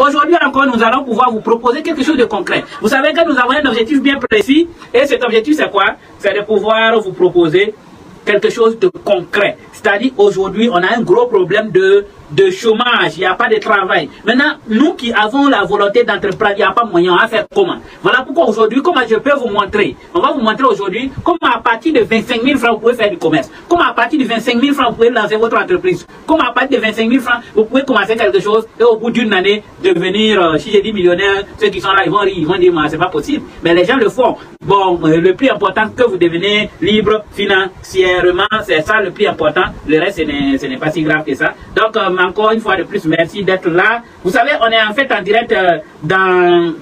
Aujourd'hui encore, nous allons pouvoir vous proposer quelque chose de concret. Vous savez que nous avons un objectif bien précis. Et cet objectif, c'est quoi? C'est de pouvoir vous proposer quelque chose de concret. C'est-à-dire, aujourd'hui, on a un gros problème de chômage. Il n'y a pas de travail. Maintenant, nous qui avons la volonté d'entreprendre, il n'y a pas moyen à faire comment. Voilà pourquoi aujourd'hui, comment je peux vous montrer. On va vous montrer aujourd'hui comment à partir de 25 000 francs, vous pouvez faire du commerce. Comment à partir de 25 000 francs, vous pouvez lancer votre entreprise. Comment à partir de 25 000 francs, vous pouvez commencer quelque chose et au bout d'une année, devenir, si j'ai dit millionnaire, ceux qui sont là, ils vont dire, c'est pas possible. Mais les gens le font. Bon, le plus important, que vous devenez libre financièrement, c'est ça le plus important. Le reste, ce n'est pas si grave que ça. Donc, encore une fois de plus, merci d'être là. Vous savez, on est en fait en direct dans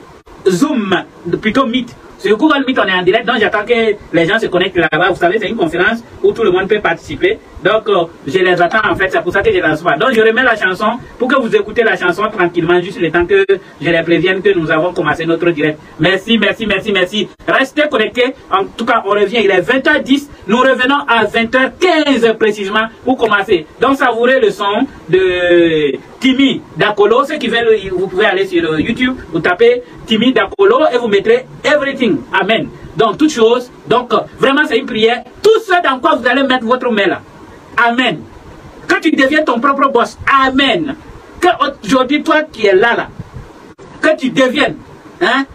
Zoom, plutôt Meet. Sur Google Meet, on est en direct, donc j'attends que les gens se connectent là-bas. Vous savez, c'est une conférence où tout le monde peut participer. Donc, je les attends en fait, c'est pour ça que je ne lance pas. Donc, je remets la chanson pour que vous écoutez la chanson tranquillement, juste le temps que je les prévienne que nous avons commencé notre direct. Merci, merci, merci, merci. Restez connectés. En tout cas, on revient, il est 20h10. Nous revenons à 20h15 précisément pour commencer. Donc, savourez le son de Timmy Dakolo. Ceux qui veulent, vous pouvez aller sur YouTube, vous tapez Timmy Dakolo et vous mettrez Everything. Amen. Donc, toutes choses. Donc, vraiment, c'est une prière. Tout ce dans quoi vous allez mettre votre main là. Amen. Que tu deviens ton propre boss. Amen. Que aujourd'hui, toi qui es là, que tu deviennes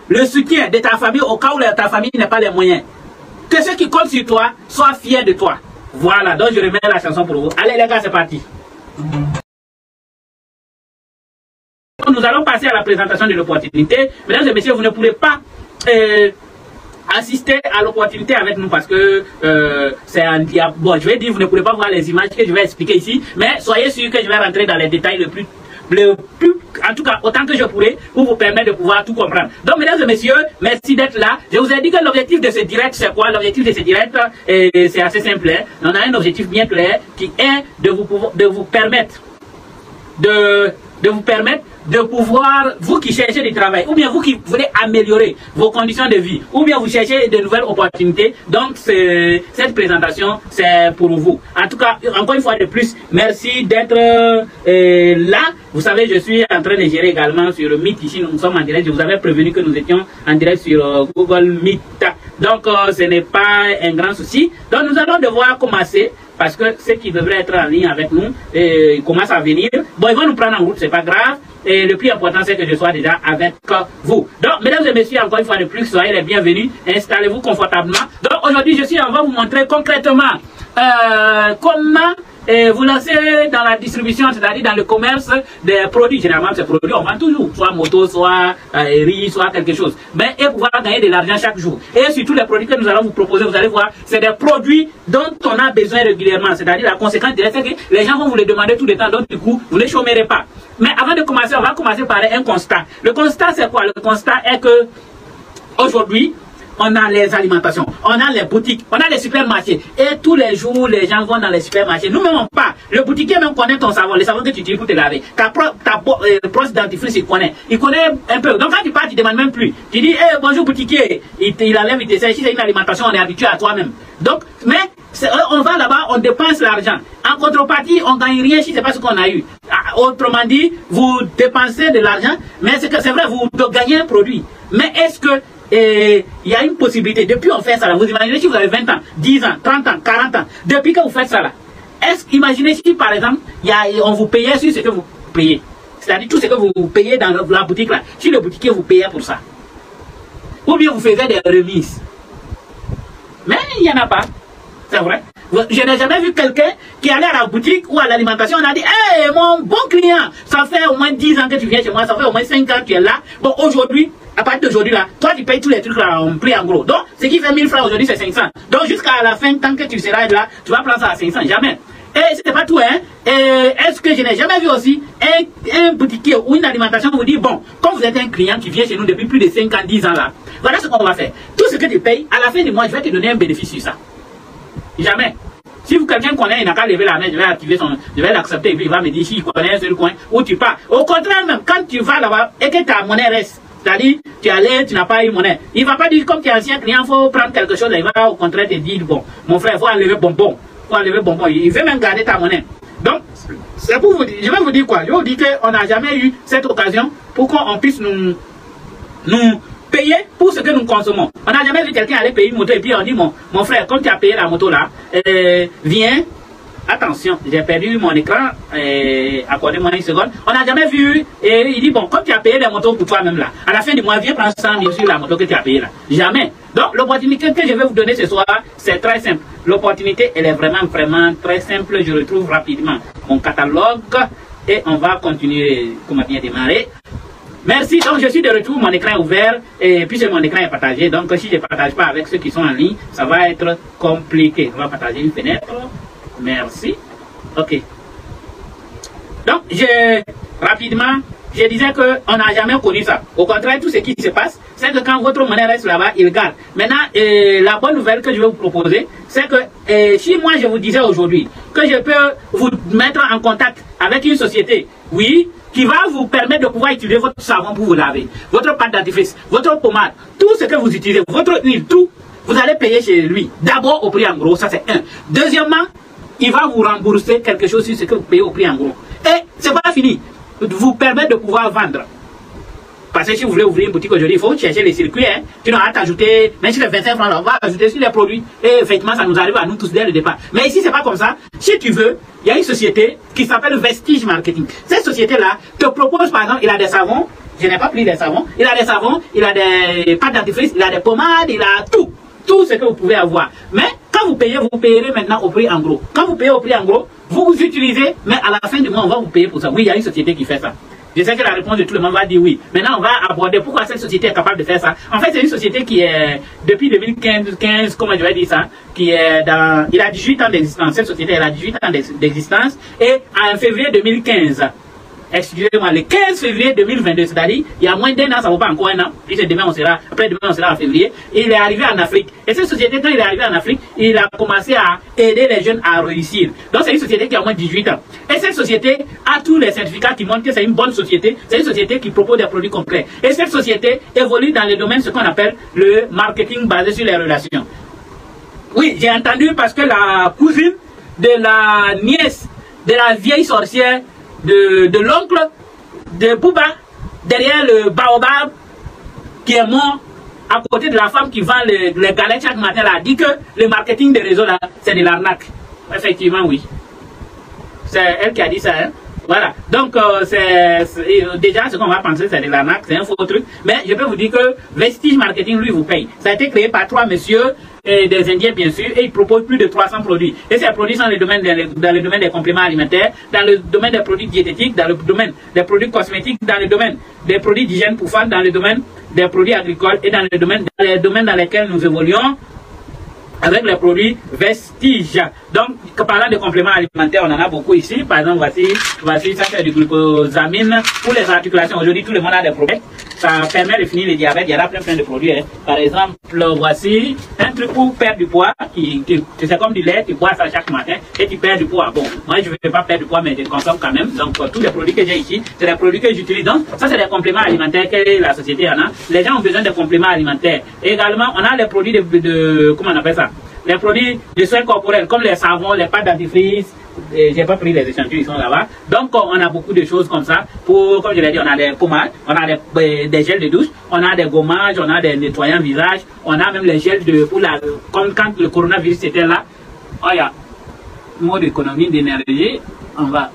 le soutien de ta famille au cas où ta famille n'a pas les moyens. Que ceux qui comptent sur toi soient fiers de toi. Voilà, donc je remets la chanson pour vous. Allez les gars, c'est parti. Nous allons passer à la présentation de l'opportunité. Mesdames et messieurs, vous ne pourrez pas assister à l'opportunité avec nous parce que c'est un diable. Bon, je vais dire, vous ne pourrez pas voir les images que je vais expliquer ici, mais soyez sûr que je vais rentrer dans les détails le plus, en tout cas, autant que je pourrai, pour vous permettre de pouvoir tout comprendre. Donc, mesdames et messieurs, merci d'être là. Je vous ai dit que l'objectif de ce direct, c'est quoi? L'objectif de ce direct, c'est assez simple. On a un objectif bien clair qui est de vous permettre de pouvoir, vous qui cherchez du travail, ou bien vous qui voulez améliorer vos conditions de vie, ou bien vous cherchez de nouvelles opportunités. Donc, cette présentation, c'est pour vous. En tout cas, encore une fois de plus, merci d'être là. Vous savez, je suis en train de gérer également sur le Meet ici. Nous sommes en direct. Je vous avais prévenu que nous étions en direct sur Google Meet. Donc, ce n'est pas un grand souci. Donc, nous allons devoir commencer. Parce que ceux qui devraient être en ligne avec nous, ils commencent à venir. Bon, ils vont nous prendre en route, c'est pas grave. Et le plus important, c'est que je sois déjà avec vous. Donc, mesdames et messieurs, encore une fois de plus, soyez les bienvenus. Installez-vous confortablement. Donc, aujourd'hui, on va vous montrer concrètement comment vous lancez dans la distribution, c'est-à-dire dans le commerce des produits. Généralement, ces produits, on vend toujours, soit moto, soit riz, soit quelque chose. Mais et pouvoir gagner de l'argent chaque jour. Et surtout, les produits que nous allons vous proposer, vous allez voir, c'est des produits dont on a besoin régulièrement. C'est-à-dire, la conséquence directe, c'est que les gens vont vous les demander tout le temps, donc du coup, vous ne chômerez pas. Mais avant de commencer, on va commencer par un constat. Le constat, c'est quoi? Le constat est que aujourd'hui, on a les alimentations, on a les boutiques, on a les supermarchés. Et tous les jours, les gens vont dans les supermarchés. Nous-mêmes, on part. Le boutiquier même connaît ton savon, le savon que tu utilises pour te laver. Ta brosse dentifrice, il connaît. Il connaît un peu. Donc quand tu pars, tu ne demandes même plus. Tu dis, hey, bonjour boutiquier. Il enlève, il te sert. Si c'est une alimentation, on est habitué à toi-même. Donc, mais on va là-bas, on dépense l'argent. En contrepartie, on ne gagne rien si ce n'est pas ce qu'on a eu. Autrement dit, vous dépensez de l'argent, mais c'est vrai, vous gagnez un produit. Mais est-ce que il y a une possibilité, depuis on fait ça là, vous imaginez si vous avez 20 ans, 10 ans, 30 ans, 40 ans, depuis que vous faites ça là, imaginez si par exemple, on vous payait sur ce que vous payez, c'est-à-dire tout ce que vous payez dans la boutique là, si le boutiquier vous payait pour ça, ou bien vous faisiez des remises, mais il n'y en a pas, c'est vrai. Je n'ai jamais vu quelqu'un qui allait à la boutique ou à l'alimentation, on a dit, hey, mon bon client, ça fait au moins 10 ans que tu viens chez moi, ça fait au moins 5 ans que tu es là, bon aujourd'hui, à partir d'aujourd'hui là, toi tu payes tous les trucs là en prix en gros. Donc, ce qui fait 1000 francs aujourd'hui c'est 500. Donc jusqu'à la fin, tant que tu seras là, tu vas prendre ça à 500, jamais. Et c'est pas tout, hein. Est-ce que je n'ai jamais vu aussi un boutiquier ou une alimentation vous dit, bon, quand vous êtes un client qui vient chez nous depuis plus de 5 ans, 10 ans là, voilà ce qu'on va faire. Tout ce que tu payes, à la fin du mois, je vais te donner un bénéfice sur ça. Jamais. Si vous quelqu'un connaît, il n'a qu'à lever la main, je vais activer je vais l'accepter et puis il va me dire s'il connaît un seul coin où tu pars. Au contraire même, quand tu vas là-bas et que ta monnaie reste, c'est-à-dire, tu es allé, tu n'as pas eu monnaie. Il ne va pas dire, comme tu es ancien client, il faut prendre quelque chose. Il va au contraire te dire, bon, mon frère, il faut enlever bonbon. Il faut enlever bonbon. Il veut même garder ta monnaie. Donc, c'est pour vous dire, je vais vous dire quoi? Je vais vous dire qu'on n'a jamais eu cette occasion pour qu'on puisse nous payer pour ce que nous consommons. On n'a jamais vu quelqu'un aller payer une moto et puis on dit, mon frère, comme tu as payé la moto là, viens. Attention, j'ai perdu mon écran, accordez-moi une seconde. On n'a jamais vu, et il dit, bon, comme tu as payé la moto pour toi-même là, à la fin du mois, viens prendre 100 000 sur la moto que tu as payée là. Jamais. Donc, l'opportunité que je vais vous donner ce soir, c'est très simple. L'opportunité, elle est vraiment très simple. Je retrouve rapidement mon catalogue et on va continuer, comme a bien démarré. Merci, donc je suis de retour, mon écran est ouvert et puis mon écran est partagé. Donc, si je ne partage pas avec ceux qui sont en ligne, ça va être compliqué. On va partager une fenêtre. Merci. Ok. Donc, rapidement, je disais qu'on n'a jamais connu ça. Au contraire, tout ce qui se passe, c'est que quand votre monnaie reste là-bas, il garde. Maintenant, la bonne nouvelle que je vais vous proposer, c'est que si moi je vous disais aujourd'hui que je peux vous mettre en contact avec une société, oui, qui va vous permettre de pouvoir utiliser votre savon pour vous laver, votre pâte dentifrice, votre pommade, tout ce que vous utilisez, votre huile, tout, vous allez payer chez lui. D'abord au prix en gros, ça c'est un. Deuxièmement, il va vous rembourser quelque chose sur ce que vous payez au prix en gros. Et c'est pas fini. Vous permet de pouvoir vendre. Parce que si vous voulez ouvrir une boutique aujourd'hui, il faut chercher les circuits. Hein. Sinon, on va t'ajouter, même si les 25 francs, on va ajouter sur les produits. Et effectivement, ça nous arrive à nous tous dès le départ. Mais ici, c'est pas comme ça. Si tu veux, il y a une société qui s'appelle Vestige Marketing. Cette société-là te propose, par exemple, il a des savons. Je n'ai pas pris des savons. Il a des savons, il a des pâtes dentifrice, il a des pommades, il a tout. Tout ce que vous pouvez avoir. Mais quand vous payez, vous payerez maintenant au prix en gros. Quand vous payez au prix en gros, vous utilisez, mais à la fin du mois, on va vous payer pour ça. Oui, il y a une société qui fait ça. Je sais que la réponse de tout le monde va dire oui. Maintenant, on va aborder pourquoi cette société est capable de faire ça. En fait, c'est une société qui est, depuis 2015, comment je vais dire ça, qui est dans, il a 18 ans d'existence. Cette société, elle a 18 ans d'existence. Et en février 2015, excusez-moi, le 15 février 2022, c'est-à-dire, il y a moins d'un an, ça ne vaut pas encore un an, puis demain on sera, après demain on sera en février, et il est arrivé en Afrique. Et cette société, quand il est arrivé en Afrique, il a commencé à aider les jeunes à réussir. Donc c'est une société qui a moins de 18 ans. Et cette société a tous les certificats qui montrent que c'est une bonne société, c'est une société qui propose des produits complets. Et cette société évolue dans le domaine, ce qu'on appelle le marketing basé sur les relations. Oui, j'ai entendu parce que la cousine de la nièce de la vieille sorcière de l'oncle de Bouba, derrière le baobab qui est mort, à côté de la femme qui vend les galettes chaque matin, elle a dit que le marketing des réseaux là, c'est de l'arnaque. Effectivement, oui. C'est elle qui a dit ça, hein. Voilà. Donc, déjà, ce qu'on va penser, c'est de l'arnaque, c'est un faux truc. Mais je peux vous dire que Vestige Marketing, lui, vous paye. Ça a été créé par 3 messieurs, des Indiens, bien sûr, et ils proposent plus de 300 produits. Et ces produits sont dans le domaine des compléments alimentaires, dans le domaine des produits diététiques, dans le domaine des produits cosmétiques, dans le domaine des produits d'hygiène pour femmes, dans le domaine des produits agricoles et dans les domaines dans lesquels nous évoluons avec les produits Vestige. Donc, parlant de compléments alimentaires, on en a beaucoup ici. Par exemple, voici ça, c'est du glucosamine pour les articulations. Aujourd'hui, tout le monde a des problèmes. Ça permet de finir le diabète. Il y en a plein de produits. Hein. Par exemple, voici un truc pour perdre du poids. C'est comme du lait, tu bois ça chaque matin et tu perds du poids. Bon, moi, je ne vais pas perdre du poids, mais je consomme quand même. Donc, tous les produits que j'ai ici, c'est des produits que j'utilise. Donc, ça, c'est des compléments alimentaires que la société en a. Les gens ont besoin de compléments alimentaires. Et également, on a les produits comment on appelle ça? Les produits de soins corporels, comme les savons, les pâtes dentifrice. J'ai pas pris les échantillons, ils sont là-bas. Donc, on a beaucoup de choses comme ça. Comme je l'ai dit, on a des pommades, on a des gels de douche, on a des gommages, on a des nettoyants visage, on a même les gels comme quand le coronavirus était là. Oh, il y a mode économie d'énergie. On va.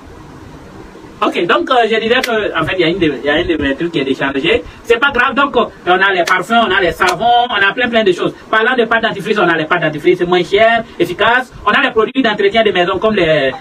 Ok, donc je disais que en fait il y a une des trucs qui est déchargée. C'est pas grave, donc on a les parfums, on a les savons, on a plein de choses. Parlant de pâte dentifrice, on a les pâtes dentifrice, c'est moins cher, efficace. On a les produits d'entretien de maison comme les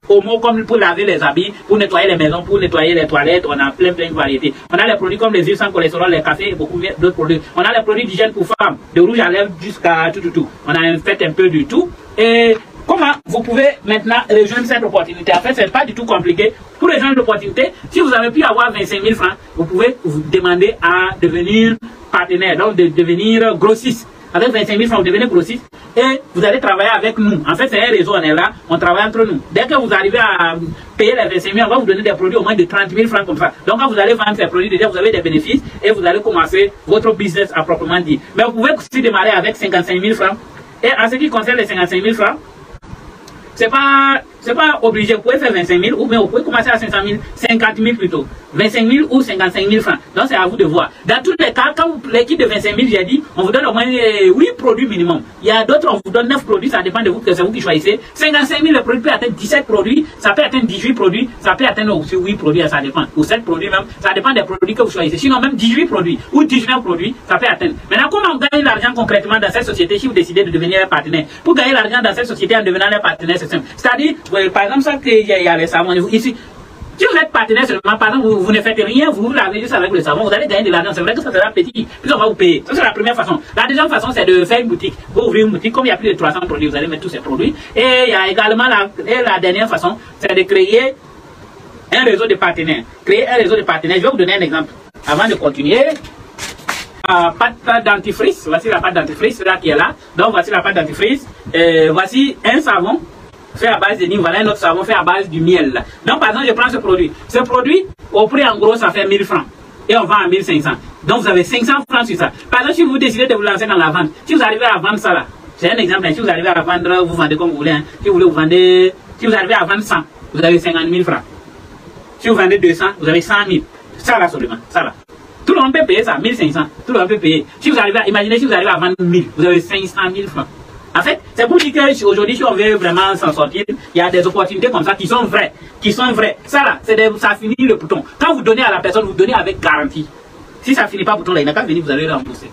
omo comme pour laver les habits, pour nettoyer les maisons, pour nettoyer les toilettes. On a plein de variétés. On a les produits comme les huiles sans cholestérol, les cafés et beaucoup d'autres produits. On a les produits d'hygiène pour femmes, de rouge à lèvres jusqu'à tout. On a fait un peu du tout. Et comment vous pouvez maintenant rejoindre cette opportunité? En fait, c'est pas du tout compliqué. Pour rejoindre l'opportunité, si vous avez pu avoir 25 000 francs, vous pouvez vous demander à devenir partenaire, donc de devenir grossiste. Avec 25 000 francs, vous devenez grossiste et vous allez travailler avec nous. En fait, c'est un réseau, on est là, on travaille entre nous. Dès que vous arrivez à payer les 25 000, on va vous donner des produits au moins de 30 000 francs comme ça. Donc, quand vous allez vendre ces produits, déjà, vous avez des bénéfices et vous allez commencer votre business à proprement dit. Mais vous pouvez aussi démarrer avec 55 000 francs. Et en ce qui concerne les 55 000 francs, c'est pas obligé. Vous pouvez faire 25 000 ou bien vous pouvez commencer à 500 000, 50 000 plutôt. 25 000 ou 55 000 francs. Donc c'est à vous de voir. Dans tous les cas, quand l'équipe de 25 000, j'ai dit, on vous donne au moins 8 produits minimum. Il y a d'autres, on vous donne 9 produits, ça dépend de vous, c'est vous qui choisissez. 55 000, le produit peut atteindre 17 produits, ça peut atteindre 18 produits, ça peut atteindre aussi 8 produits, ça dépend. Ou 7 produits même, ça dépend des produits que vous choisissez. Sinon même 18 produits ou 19 produits, ça peut atteindre. Maintenant, comment on gagne l'argent concrètement dans cette société si vous décidez de devenir un partenaire? Pour gagner l'argent dans cette société en devenant un partenaire, c'est simple. C'est-à-dire, par exemple, ça qu'il y a les savons ici. Si vous êtes partenaire seulement, par exemple, vous ne faites rien, vous lavez juste avec le savon, vous allez gagner de l'argent. C'est vrai que ça sera petit, puis on va vous payer. Ça, c'est la première façon. La deuxième façon, c'est de faire une boutique. Vous ouvrez une boutique, comme il y a plus de 300 produits, vous allez mettre tous ces produits. Et il y a également la dernière façon, c'est de créer un réseau de partenaires. Créer un réseau de partenaires. Je vais vous donner un exemple. Avant de continuer, pâte dentifrice. Voici la pâte dentifrice, là qui est là. Donc, voici la pâte dentifrice. Voici un savon fait à base de Nîmes, voilà un autre savon fait à base du miel. Là. Donc par exemple, je prends ce produit. Ce produit, au prix en gros, ça fait 1000 francs. Et on vend à 1500. Donc vous avez 500 francs sur ça. Par exemple, si vous décidez de vous lancer dans la vente, si vous arrivez à vendre ça là, c'est un exemple, si vous arrivez à vendre, vous vendez comme vous voulez. Hein. Si vous voulez, vous vendez, si vous arrivez à vendre 100, vous avez 50 000 francs. Si vous vendez 200, vous avez 100 000. Ça là seulement, ça là. Tout le monde peut payer ça, 1500. Tout le monde peut payer. Si vous arrivez à, imaginez si vous arrivez à vendre 1000, vous avez 500 000 francs. En fait, c'est pour dire qu'aujourd'hui, si on veut vraiment s'en sortir, il y a des opportunités comme ça qui sont vraies. Ça là, ça finit le bouton. Quand vous donnez à la personne, vous donnez avec garantie. Si ça finit pas le bouton là, il n'a qu'à venir, vous allez le rembourser.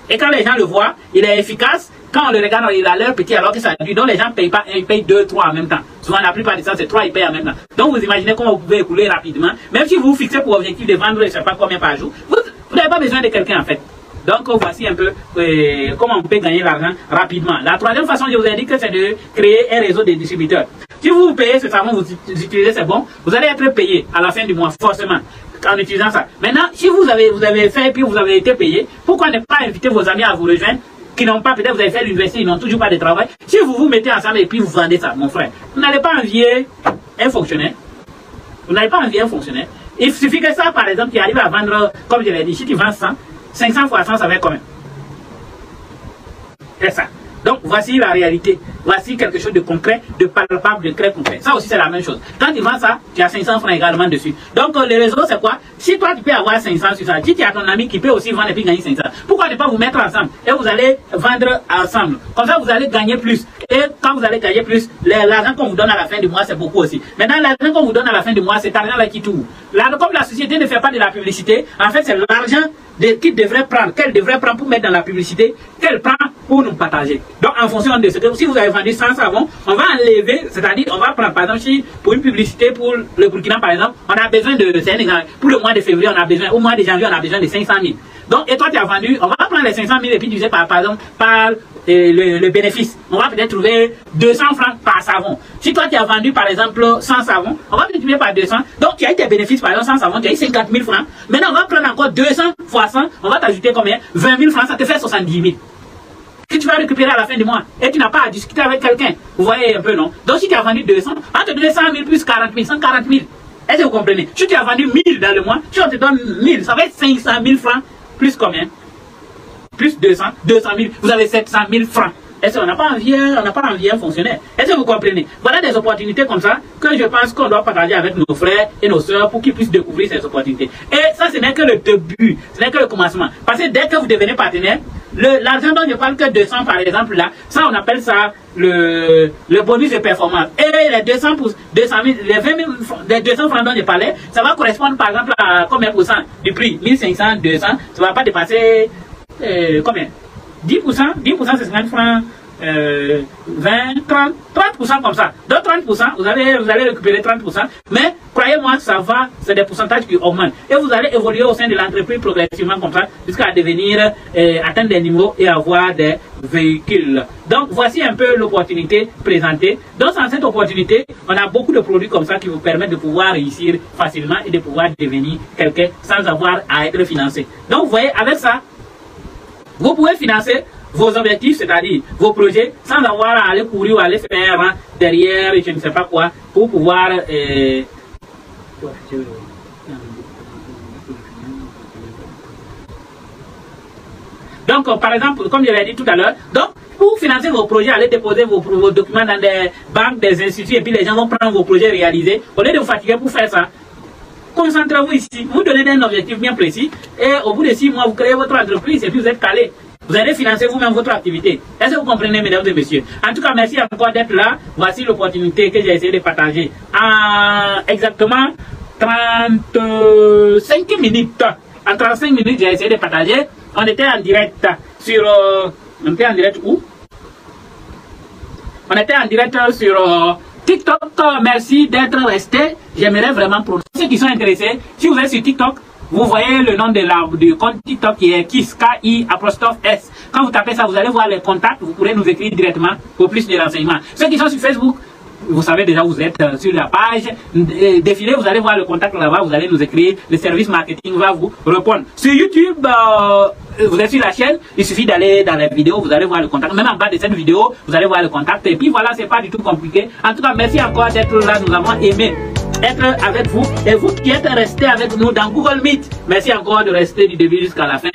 Et quand les gens le voient, il est efficace. Quand on le regarde, il a l'air petit alors que ça dure. Donc les gens ne payent pas, ils payent 2, 3 en même temps. Souvent, la plupart du temps, c'est 3, ils payent en même temps. Donc vous imaginez comment vous pouvez écouler rapidement. Même si vous vous fixez pour objectif de vendre, je ne sais pas combien par jour, vous n'avez pas besoin de quelqu'un en fait. Donc voici un peu comment on peut gagner l'argent rapidement. La troisième façon, je vous ai dit que c'est de créer un réseau de distributeurs. Si vous payez ce savon, vous utilisez, c'est bon, vous allez être payé à la fin du mois, forcément, en utilisant ça. Maintenant, si vous avez fait puis vous avez été payé, pourquoi ne pas inviter vos amis à vous rejoindre qui n'ont pas, peut-être vous avez fait l'université, ils n'ont toujours pas de travail. Si vous vous mettez ensemble et puis vous vendez ça, mon frère, vous n'allez pas envier un fonctionnaire. Vous n'allez pas envier un fonctionnaire. Il suffit que ça, par exemple, qui arrive à vendre, comme je l'ai dit, si tu vends 100, 500 fois 100, ça va être combien? C'est ça. Donc, voici la réalité. Voici quelque chose de concret, de palpable, de très concret. Ça aussi, c'est la même chose. Quand tu vends ça, tu as 500 francs également dessus. Donc, le réseau, c'est quoi? Si toi, tu peux avoir 500 sur ça, si tu as ton ami qui peut aussi vendre et puis gagner 500, pourquoi ne pas vous mettre ensemble? Et vous allez vendre ensemble. Comme ça, vous allez gagner plus. Et quand vous allez gagner plus, l'argent qu'on vous donne à la fin du mois, c'est beaucoup aussi. Maintenant, l'argent qu'on vous donne à la fin du mois, cet argent-là qui tourne. Comme la société ne fait pas de la publicité, en fait, c'est l'argent qu'il devrait prendre, qu'elle devrait prendre pour mettre dans la publicité, qu'elle prend pour nous partager. Donc, en fonction de ce que, si vous avez vendu 100 savons, on va enlever, c'est-à-dire, on va prendre, par exemple, si pour une publicité pour le Burkina, par exemple, on a besoin de, c'est un exemple, pour le mois de février, on a besoin, au mois de janvier, on a besoin de 500 000. Donc, et toi, tu as vendu, on va prendre les 500 000 et puis diviser par exemple, par le bénéfice. On va peut-être trouver 200 francs par savon. Si toi, tu as vendu, par exemple, 100 savons, on va multiplier par 200. Donc, tu as eu tes bénéfices, par exemple, 100 savons, tu as eu 50 000 francs. Maintenant, on va prendre encore 200 fois 100, on va t'ajouter combien? 20 000 francs, ça te fait 70 000. Que tu vas récupérer à la fin du mois. Et tu n'as pas à discuter avec quelqu'un. Vous voyez un peu, non? Donc, si tu as vendu 200, on va te donner 100 000 plus 40 000, 140 000. Est-ce que vous comprenez? Si tu as vendu 1000 dans le mois, si on te donne 1000, ça va être 500 000 francs. Plus combien? Plus 200 000. Vous avez 700 000 francs. Est-ce qu'on n'a pas envie un fonctionnaire? Est-ce que vous comprenez? Voilà des opportunités comme ça que je pense qu'on doit partager avec nos frères et nos soeurs pour qu'ils puissent découvrir ces opportunités. Et ça, ce n'est que le début, ce n'est que le commencement. Parce que dès que vous devenez partenaire, l'argent dont je parle que 200 par exemple là, ça on appelle ça le bonus de performance. Et les 200 000, les 20 000, les 200 francs dont je parlais, ça va correspondre par exemple à combien % du prix? 1500, 200, ça ne va pas dépasser combien? 10%, c'est 50 francs, 20, 30% comme ça. Donc 30%, vous allez récupérer 30%, mais croyez-moi, ça va, c'est des pourcentages qui augmentent. Et vous allez évoluer au sein de l'entreprise progressivement comme ça, jusqu'à devenir, atteindre des niveaux et avoir des véhicules. Donc voici un peu l'opportunité présentée. Donc dans cette opportunité, on a beaucoup de produits comme ça qui vous permettent de pouvoir réussir facilement et de pouvoir devenir quelqu'un sans avoir à être financé. Donc vous voyez, avec ça, vous pouvez financer vos objectifs, c'est-à-dire vos projets, sans avoir à aller courir ou aller faire derrière, je ne sais pas quoi, pour pouvoir... Donc, par exemple, comme je l'ai dit tout à l'heure, donc, pour financer vos projets, allez déposer vos documents dans des banques, des instituts, et puis les gens vont prendre vos projets réalisés. Au lieu de vous fatiguer pour faire ça, concentrez-vous ici, vous donnez un objectif bien précis, et au bout de 6 mois, vous créez votre entreprise, et puis vous êtes calé. Vous allez financer vous-même votre activité. Est-ce que vous comprenez, mesdames et messieurs? En tout cas, merci encore d'être là. Voici l'opportunité que j'ai essayé de partager. En exactement 35 minutes. En 35 minutes, j'ai essayé de partager. On était en direct sur... on était en direct où? On était en direct sur TikTok. Merci d'être resté. J'aimerais vraiment pour ceux qui sont intéressés, si vous êtes sur TikTok, vous voyez le nom du compte TikTok qui est KIS, K-I-S. Quand vous tapez ça, vous allez voir les contacts. Vous pourrez nous écrire directement pour plus de renseignements. Ceux qui sont sur Facebook, vous savez déjà, vous êtes sur la page. Défilez, vous allez voir le contact là-bas. Vous allez nous écrire. Le service marketing va vous répondre. Sur YouTube, vous êtes sur la chaîne. Il suffit d'aller dans les vidéos. Vous allez voir le contact. Même en bas de cette vidéo, vous allez voir le contact. Et puis voilà, c'est pas du tout compliqué. En tout cas, merci encore d'être là. Nous avons aimé être avec vous. Et vous qui êtes restés avec nous dans Google Meet, merci encore de rester du début jusqu'à la fin.